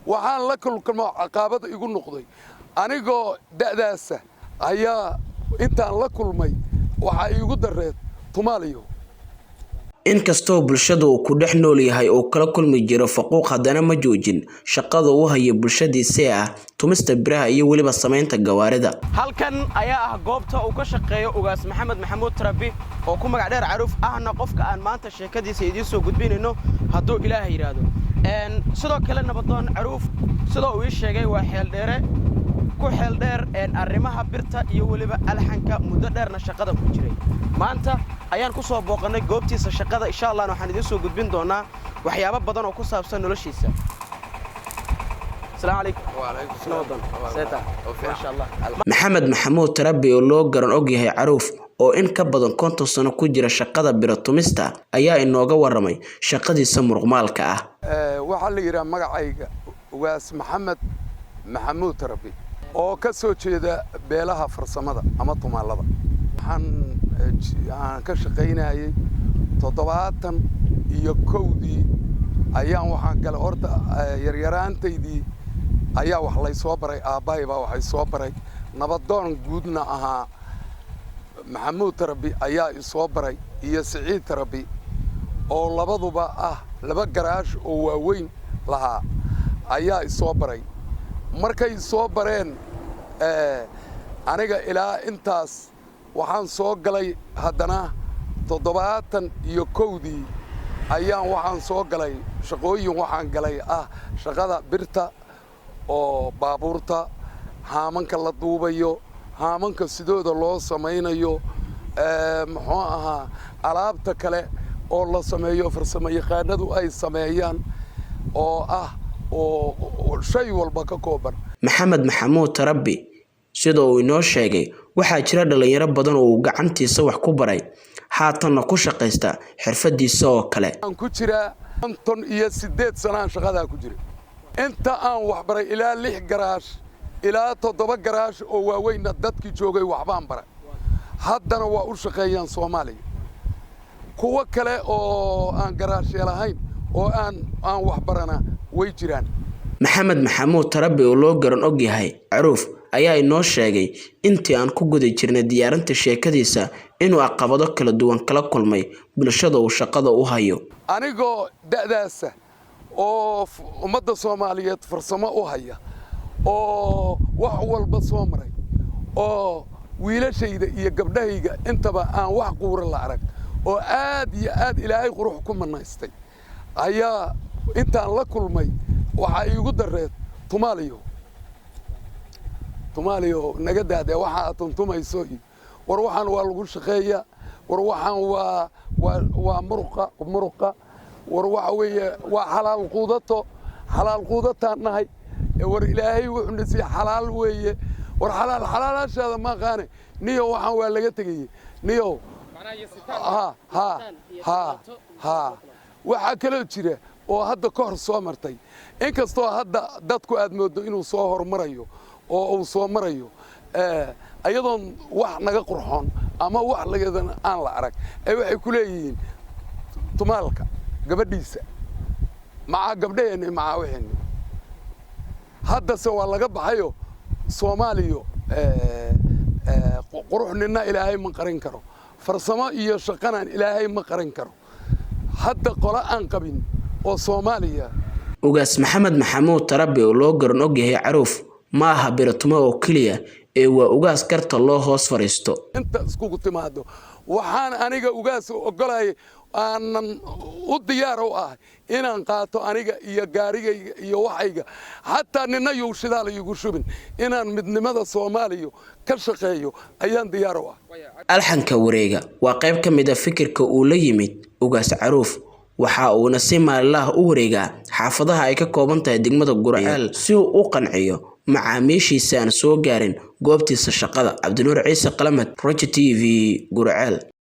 waxaan la kulmo caqabada igu noqday anigoo da'daasa ayaa intaan la kulmay waxa igu dareed Tumaaliyo inkastoo bulshadu uu ku dhex nool yahay oo kala kulmi jiro faquuq haddana ma joojin shaqada uu hayo bulshadiisa tumista biraha iyo waliba sameynta gawaarida halkan ayaa ah goobta uu ka shaqeeyo ugaas Maxamed Maxamuud Tarabi oo ku magac dheer Caruuf ahna qofka aan maanta sheekadiisa idin soo gudbinayno hadduu Ilaahay yiraahdo sidoo kale nabadoon Caruuf sidoo uu sheegay waa xeel dheere ku xeel dheer arrimaha birta iyo waliba alxanka muddo dheerna shaqada ku jiray maanta ayaan ku soo booqanay goobtiisa shaqada insha Allah waxaan idin soo gudbin doonaa waxyaabo badan oo ku saabsan noloshiisa السلام عليكم وعليكم السلام ما شاء الله محمد محمود Tarabi oo loo garan og yahay Caruuf oo in ka badan 50 sano ku jira shaqada biratumista ayaa inooga waramay shaqadiisa muruqmaalka waxa la yiraahdaa magacayga ugaas Maxamed Maxamuud Tarabi oo ka soo jeeda beelaha farsamada ama tumaalada waxaan ka shaqeynayay 71 ayaan waxaan galay horta yaryaraantaydii ayaa wax la soo baray aabahay baa waxay soo baray nabadoon guudna ahaa Maxamuud Tarabi ayaa soo baray iyo Siciid Tarabi oo labaduba laba garaash oo waaweyn lahaa ayaa soo baray markay soo bareen aniga ilaa intaas waxaan soo galay haddana 71 ayaan waxaan soo galay shaqooyin waxaan galay shaqada birta oo baabuurta haamanka la duubayo haamanka sidooda loo sameeyo muxuu ahaa alaabta kale oo la sameeyo farsamo yaqaanadu ay sameeyaan oo shay walba ka kooban Maxamed Maxamuud Tarabi sidoo uu inoo sheegay waxa jira dhalinyaro badan oo gacantiisa wax ku baray haatan ku shaqeysta xirfadiisa oo kale aan ku jira 58 sano shaqada ku jira inta aan wax baray ilaa 6 garaash ilaa 7 garaash oo waaweyn dadkii joogay waxbaan baray haddana waa u shaqeeyaan Soomaaliya kuwa kale oo aan garaash lahayn oo aan wax barana way jiraan Maxamed Maxamuud Tarabi oo loo garan og yahay Caruuf ayaa inoo sheegay intii aan ku guday jirnay diyaarinta sheekadiisa inuu caqabado kala duwan kala kulmay bulshada uu shaqada u hayo anigoo da'daasa oo ummadda Soomaaliyeed farsamo u haya oo wax walba soo maray oo wiilashayda iyo gabdhahayga intaba aan wax quura la arag oo aad iyo aad Ilaahay qurux ku manaystay ayaa intaan la kulmay waxa igu dareed Tumaaliyo naga daade waxa tuntumayso war waxaan waa lagu shaqeeyaa war waxaan waa muruqa war waxa weeye waa xalaal quudataan nahay war Ilaahay wuxuu nasi xalaal weeye war xalaalaashada ma qaane niyo waxaan waa laga tagay niyo waxa kale jira oo hadda ka hor soo martay inkastoo hadda dadku aad moodo inuu soo hormarayo oo uu soo marayo ayadoon wax naga qurxoon ama wax lageedan aan la arag ay waxay ku leeyihiin tumaalka gabadhiisa maca gabdhaheenna maca wixii hadda se waa laga baxayo Soomaaliyo quruxnina Ilaahay ma qarin karo farsamo iyo shaqana Ilaahay ma qarin karo hadda qola aan qabin oo Soomaaliya ugaas Maxamed Maxamuud Tarabi oo loo garan og yahay Caruuf ma aha biratumo oo kaliya ee waa ugaas karta loo hoos fariisto inta isku timaado waxaan aniga ugaas ogolay aanan u diyaar u ah inaan qaato aniga iyo gaarigayga iyo waxayga hatta nina uu shidaal igu shubin inaan midnimada Soomaaliya ka shaqeeyo ayaan diyaar u ah alxanka wareega waa qayb ka mid ah fikirka uu la yimid ugaas Caruuf waxa uu si maalinlaha u wareegaa xaafadaha ay ka kooban tahay degmada Gurceel si uu u qanciyo macaamiishiisa aan soo gaarin goobtiisa shaqada Cabdinuur Ciise Qalamed Project TV Gurceel